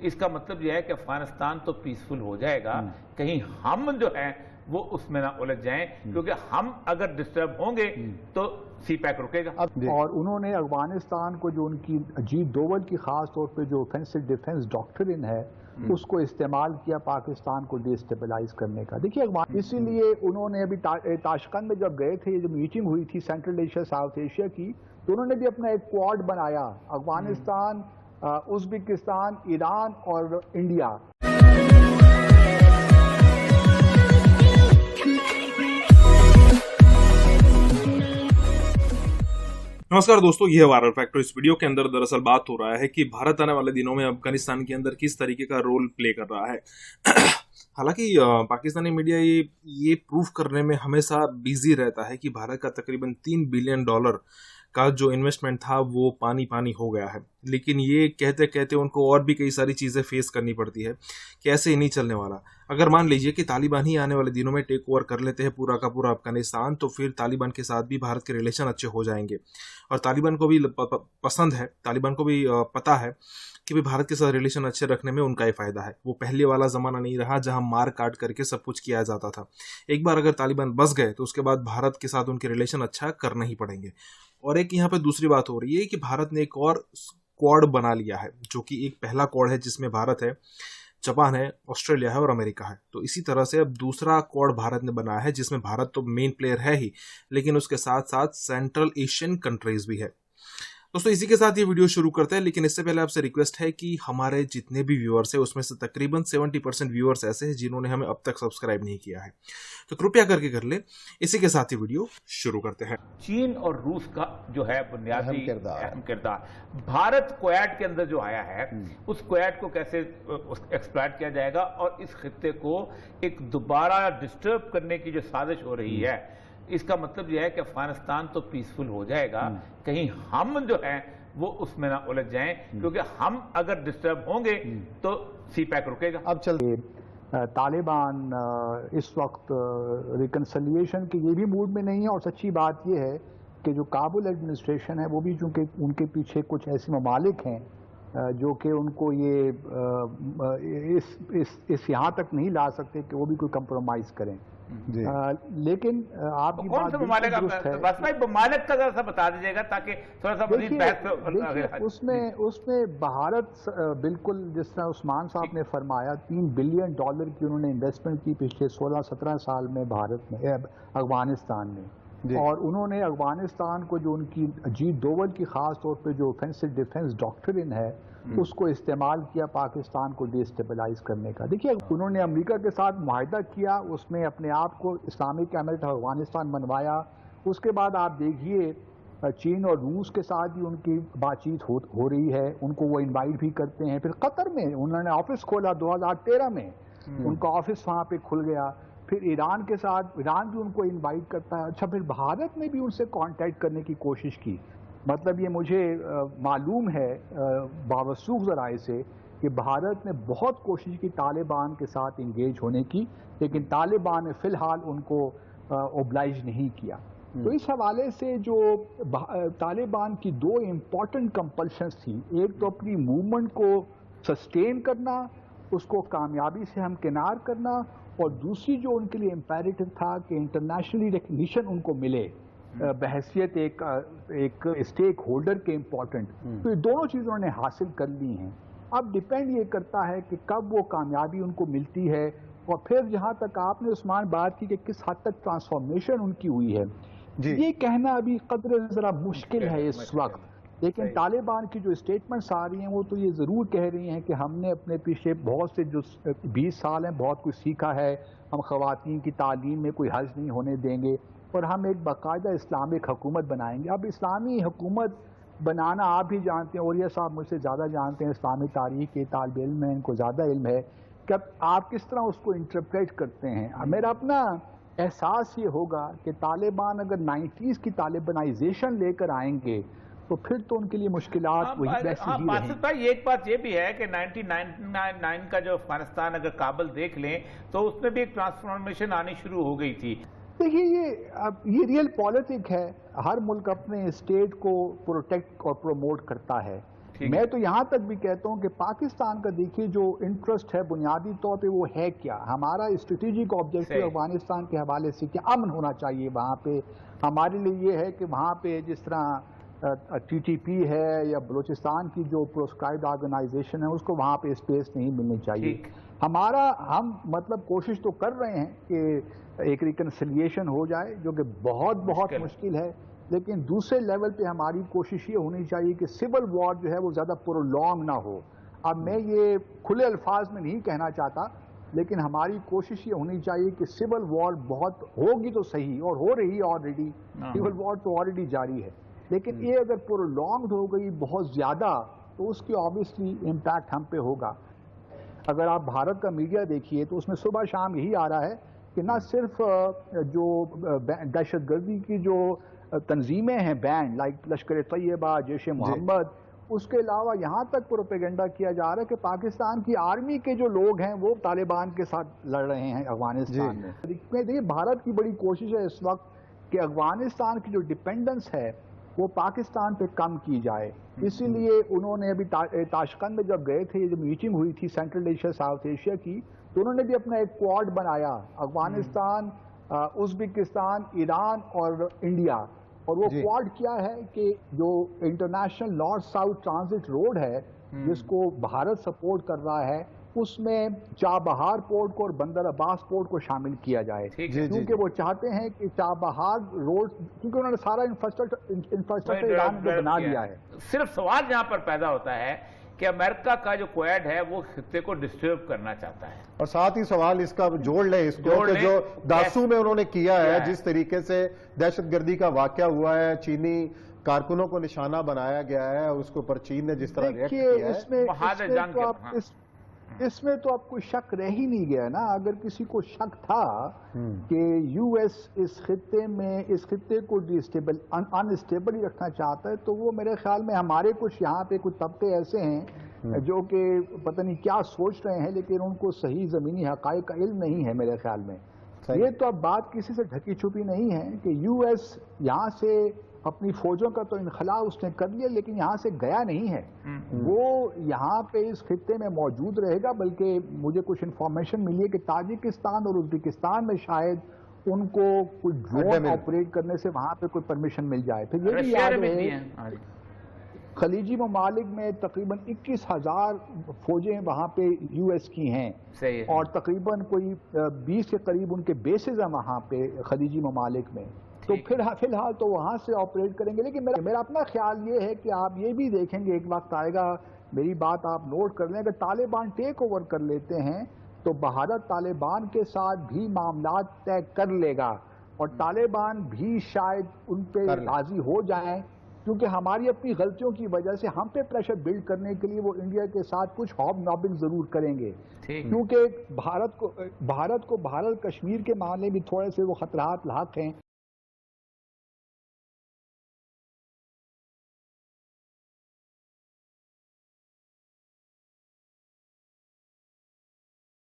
اس کا مطلب یہ ہے کہ افغانستان تو پیسفل ہو جائے گا، کہیں ہم جو ہیں وہ اس میں نہ الجھ جائیں، کیونکہ ہم اگر ڈسٹرب ہوں گے تو سی پیک رکے گا۔ اور انہوں نے افغانستان کو جو ان کی اجیت دوول کی خاص طور پہ جو آفینسو ڈیفنس ڈاکٹرن ہے اس کو استعمال کیا پاکستان کو ڈی اسٹیبلائز کرنے کا۔ دیکھیے اسی لیے انہوں نے ابھی تاشقند میں جب گئے تھے، جو میٹنگ ہوئی تھی سینٹرل ایشیا ساؤتھ ایشیا کی، تو انہوں نے بھی اپنا ایک کوڈ بنایا، افغانستان، ازبکستان، ایران اور انڈیا۔ نمسکار دوستو، یہ ہے وائرل فیکٹر۔ اس ویڈیو کے اندر دراصل بات ہو رہا ہے کہ بھارت آنے والے دنوں میں افغانستان کے اندر کس طریقے کا رول پلے کر رہا ہے۔ حالانکہ پاکستانی میڈیا یہ پروف کرنے میں ہمیشہ بیزی رہتا ہے کہ بھارت کا تقریباً $3 بلین کا جو انویسٹمنٹ تھا وہ پانی ہو گیا ہے، لیکن یہ کہتے کہتے ان کو اور بھی کئی ساری چیزیں فیس کرنی پڑتی ہے کہ ایسے ہی نہیں چلنے والا۔ اگر مان لیجئے کہ طالبان ہی آنے والے دنوں میں ٹیک اوور کر لیتے ہیں پورا کا پورا افغانستان، تو پھر طالبان کے ساتھ بھی بھارت کے ریلیشن اچھے ہو جائیں گے، اور طالبان کو بھی پسند ہے، طالبان کو بھی پتہ ہے کہ بھارت کے ساتھ ریلیشن اچھے رکھنے میں ان کا ہی فائدہ ہے۔ وہ پہلے والا زمانہ نہیں رہا جہاں مار کاٹ کر کے سب کچھ کیا جاتا تھا۔ ایک بار اگر طالبان بس گئے تو اس کے بعد بھارت کے ساتھ ان کے ریلیشن اچھا کرنا ہی پڑیں گے۔ اور ایک یہاں پہ دوسری بات ہو رہی ہے کہ بھارت نے ایک اور کوڈ بنا لیا ہے، جو کہ ایک پہلا کوڈ ہے جس میں بھارت ہے، جاپان ہے، آسٹریلیا ہے اور امریکہ ہے۔ تو اسی طرح سے اب دوسرا کوڈ بھارت نے بنایا ہے جس میں بھارت تو مین پلیئر ہے ہی، لیکن اس کے ساتھ ساتھ سینٹرل ایشین کنٹریز بھی ہے۔ دوستو اسی کے ساتھ یہ ویڈیو شروع کرتے ہیں، لیکن اس سے پہلے آپ سے ریکویسٹ ہے کہ ہمارے جتنے بھی ویورز ہیں اس میں سے تقریباً 70% ویورز ایسے ہیں جنہوں نے ہمیں اب تک سبسکرائب نہیں کیا ہے، تو کرپیا کر کے کر لیں۔ اسی کے ساتھ یہ ویڈیو شروع کرتے ہیں۔ چین اور روس کا جو ہے بنیادی اہم کردار بھارت کویت کے اندر جو آیا ہے، اس کویت کو کیسے ایکسپلائٹ کیا جائے گا، اور اس خطے کو ایک دوبارہ ڈسٹرب کرنے کی جو سازش ہو رہی ہے، اس کا مطلب یہ ہے کہ افغانستان تو پیسفل ہو جائے گا، کہیں ہم جو ہیں وہ اس میں نہ الجھ جائیں، کیونکہ ہم اگر ڈسٹرب ہوں گے تو سی پیک رکے گا۔ اب چلتے طالبان اس وقت ریکنسلیشن کے یہ بھی موڈ میں نہیں ہے، اور سچی بات یہ ہے کہ جو کابل ایڈمنسٹریشن ہے وہ بھی، چونکہ ان کے پیچھے کچھ ایسے ممالک ہیں جو کہ ان کو یہ اس یہاں تک نہیں لا سکتے کہ وہ بھی کوئی کمپرومائز کریں۔ لیکن آپ کی بات درست ہے، بس بھائی ممالک کا ذرا سا بتا دیجیے گا تاکہ تھوڑا سا مزید بحث۔ اس میں بھارت بالکل جس طرح عثمان صاحب نے فرمایا، $3 بلین کی انہوں نے انویسٹمنٹ کی پچھلے 16-17 سال میں بھارت میں، افغانستان میں، اور انہوں نے افغانستان کو جو ان کی اجیت دوول کی خاص طور پہ جو آفینسو ڈیفنس ڈاکٹرن ہے اس کو استعمال کیا پاکستان کو ڈی اسٹیبلائز کرنے کا۔ دیکھیے انہوں نے امریکہ کے ساتھ معاہدہ کیا، اس میں اپنے آپ کو اسلامک ایمریٹ افغانستان بنوایا۔ اس کے بعد آپ دیکھیے چین اور روس کے ساتھ بھی ان کی بات چیت ہو رہی ہے، ان کو وہ انوائٹ بھی کرتے ہیں۔ پھر قطر میں انہوں نے آفس کھولا 2013 میں، ان کا آفس وہاں پہ کھل گیا۔ پھر ایران کے ساتھ، ایران بھی ان کو انوائٹ کرتا ہے۔ اچھا، پھر بھارت نے بھی ان سے کانٹیکٹ کرنے کی کوشش کی۔ مطلب یہ مجھے معلوم ہے باوثوق ذرائع سے کہ بھارت نے بہت کوشش کی طالبان کے ساتھ انگیج ہونے کی، لیکن طالبان نے فی الحال ان کو اوبلائج نہیں کیا۔ تو اس حوالے سے جو طالبان کی دو امپورٹنٹ کمپلشنز تھی، ایک تو اپنی موومنٹ کو سسٹین کرنا، اس کو کامیابی سے ہمکنار کرنا، اور دوسری جو ان کے لیے امپیریٹو تھا کہ انٹرنیشنلی ریکگنیشن ان کو ملے بحیثیت ایک اسٹیک ہولڈر کے امپورٹنٹ۔ تو یہ دونوں چیزیں انہوں نے حاصل کر لی ہیں۔ اب ڈیپینڈ یہ کرتا ہے کہ کب وہ کامیابی ان کو ملتی ہے، اور پھر جہاں تک آپ نے عثمان بات کی کہ کس حد تک ٹرانسفارمیشن ان کی ہوئی ہے، یہ کہنا ابھی قدر ذرا مشکل ہے اس وقت۔ لیکن طالبان کی جو اسٹیٹمنٹس آ رہی ہیں وہ تو یہ ضرور کہہ رہی ہیں کہ ہم نے اپنے پیچھے بہت سے جو 20 سال ہیں بہت کچھ سیکھا ہے، ہم خواتین کی تعلیم میں کوئی حرج نہیں ہونے دیں گے، اور ہم ایک باقاعدہ اسلامک حکومت بنائیں گے۔ اب اسلامی حکومت بنانا آپ بھی جانتے ہیں، اولیاء صاحب مجھ سے زیادہ جانتے ہیں، اسلامی تاریخ کے طالب علم ہیں، ان کو زیادہ علم ہے کہ اب آپ کس طرح اس کو انٹرپریٹ کرتے ہیں۔ میرا اپنا احساس یہ ہوگا کہ طالبان اگر 90s کی طالبانائزیشن لے کر آئیں گے تو پھر تو ان کے لیے مشکلات وہی ویسی ہی رہیں۔ بھائی ایک بات یہ بھی ہے کہ 1999 کا جو افغانستان اگر کابل دیکھ لیں تو اس میں بھی ایک ٹرانسفارمیشن آنی شروع ہو گئی تھی۔ دیکھیے یہ ریئل پالیٹک ہے، ہر ملک اپنے اسٹیٹ کو پروٹیکٹ اور پروموٹ کرتا ہے، میں تو یہاں تک بھی کہتا ہوں کہ پاکستان کا دیکھیے جو انٹرسٹ ہے بنیادی طور پہ وہ ہے کیا، ہمارا اسٹریٹجک آبجیکٹو افغانستان کے حوالے سے کیا، امن ہونا چاہیے وہاں پہ. ہمارے لیے یہ ہے کہ وہاں پہ جس طرح ٹی ٹی پی ہے یا بلوچستان کی جو پروسکرائبڈ آرگنائزیشن ہے اس کو وہاں پہ اسپیس نہیں ملنی چاہیے. ہم مطلب کوشش تو کر رہے ہیں کہ ایک ریکنسیلیشن ہو جائے جو کہ بہت مشکل ہے، لیکن دوسرے لیول پہ ہماری کوشش یہ ہونی چاہیے کہ سول وار جو ہے وہ زیادہ پرولونگ نہ ہو. اب میں یہ کھلے الفاظ میں نہیں کہنا چاہتا، لیکن ہماری کوشش یہ ہونی چاہیے کہ سول وار بہت ہوگی تو صحیح، اور ہو رہی ہے آلریڈی، سول وار تو آلریڈی جاری ہے، لیکن یہ اگر پرولونگڈ ہو گئی بہت زیادہ تو اس کی آبویسلی امپیکٹ ہم پہ ہوگا. اگر آپ بھارت کا میڈیا دیکھیے تو اس میں صبح شام یہی آ رہا ہے کہ نہ صرف جو دہشت گردی کی جو تنظیمیں ہیں بینڈ لائک لشکر طیبہ، جیش محمد، اس کے علاوہ یہاں تک پروپیگنڈا کیا جا رہا ہے کہ پاکستان کی آرمی کے جو لوگ ہیں وہ طالبان کے ساتھ لڑ رہے ہیں افغانستان میں. دیکھیے بھارت کی بڑی کوشش ہے اس وقت کہ افغانستان کی جو ڈپینڈنس ہے وہ پاکستان پہ کم کی جائے. اسی لیے انہوں نے ابھی تاشقند میں جب گئے تھے، جب میٹنگ ہوئی تھی سینٹرل ایشیا ساؤتھ ایشیا کی، تو انہوں نے بھی اپنا ایک کوڈ بنایا، افغانستان، ازبکستان، ایران اور انڈیا. اور وہ کوڈ کیا ہے کہ جو international north south transit road ہے جس کو بھارت سپورٹ کر رہا ہے، اس میں چابہار پورٹ کو اور بندر عباس پورٹ کو شامل کیا جائے، کیونکہ وہ چاہتے ہیں کہ چابہار روڈ، کیونکہ انہوں نے سارا انفراسٹرکچر ایران میں بنا لیا ہے. صرف سوال یہاں پر پیدا ہوتا ہے کہ امریکہ کا جو کویڈ ہے وہ خطے کو ڈسٹرب کرنا چاہتا ہے، اور ساتھ ہی سوال اس کا جوڑ لیں اس کو کہ جو داسو میں انہوں نے کیا ہے، جس طریقے سے دہشت گردی کا واقعہ ہوا ہے، چینی کارکنوں کو نشانہ بنایا گیا ہے، اس کے اوپر چین نے جس طرح ریئیکٹ کیا ہے، اس میں تو اب کوئی شک رہ ہی نہیں گیا نا. اگر کسی کو شک تھا کہ یو ایس اس خطے کو انسٹیبل ہی رکھنا چاہتا ہے تو وہ میرے خیال میں ہمارے کچھ یہاں پہ کچھ طبقے ایسے ہیں جو کہ پتہ نہیں کیا سوچ رہے ہیں، لیکن ان کو صحیح زمینی حقائق کا علم نہیں ہے میرے خیال میں. یہ تو اب بات کسی سے ڈھکی چھپی نہیں ہے کہ یو ایس یہاں سے اپنی فوجوں کا تو انخلا اس نے کر لیا، لیکن یہاں سے گیا نہیں ہے. وہ یہاں پہ اس خطے میں موجود رہے گا، بلکہ مجھے کچھ انفارمیشن ملی ہے کہ تاجکستان اور ازبکستان میں شاید ان کو کوئی ڈرون آپریٹ کرنے سے وہاں پہ کوئی پرمیشن مل جائے. پھر یہ بھی یاد رہے خلیجی ممالک میں تقریباً 21,000 فوجیں وہاں پہ یو ایس کی ہیں، اور تقریباً کوئی 20 کے قریب ان کے بیسز ہیں وہاں پہ خلیجی ممالک میں. تو پھر فی الحال تو وہاں سے آپریٹ کریں گے. لیکن میرا اپنا خیال یہ ہے کہ آپ یہ بھی دیکھیں گے، ایک وقت آئے گا، میری بات آپ نوٹ کر لیں، اگر طالبان ٹیک اوور کر لیتے ہیں تو بھارت طالبان کے ساتھ بھی معاملات طے کر لے گا، اور طالبان بھی شاید ان پہ راضی ہو جائیں، کیونکہ ہماری اپنی غلطیوں کی وجہ سے ہم پہ پریشر بلڈ کرنے کے لیے وہ انڈیا کے ساتھ کچھ ہاب نابنگ ضرور کریں گے. کیونکہ بھارت کشمیر کے معاملے میں تھوڑے سے وہ خطرات لاحق ہیں.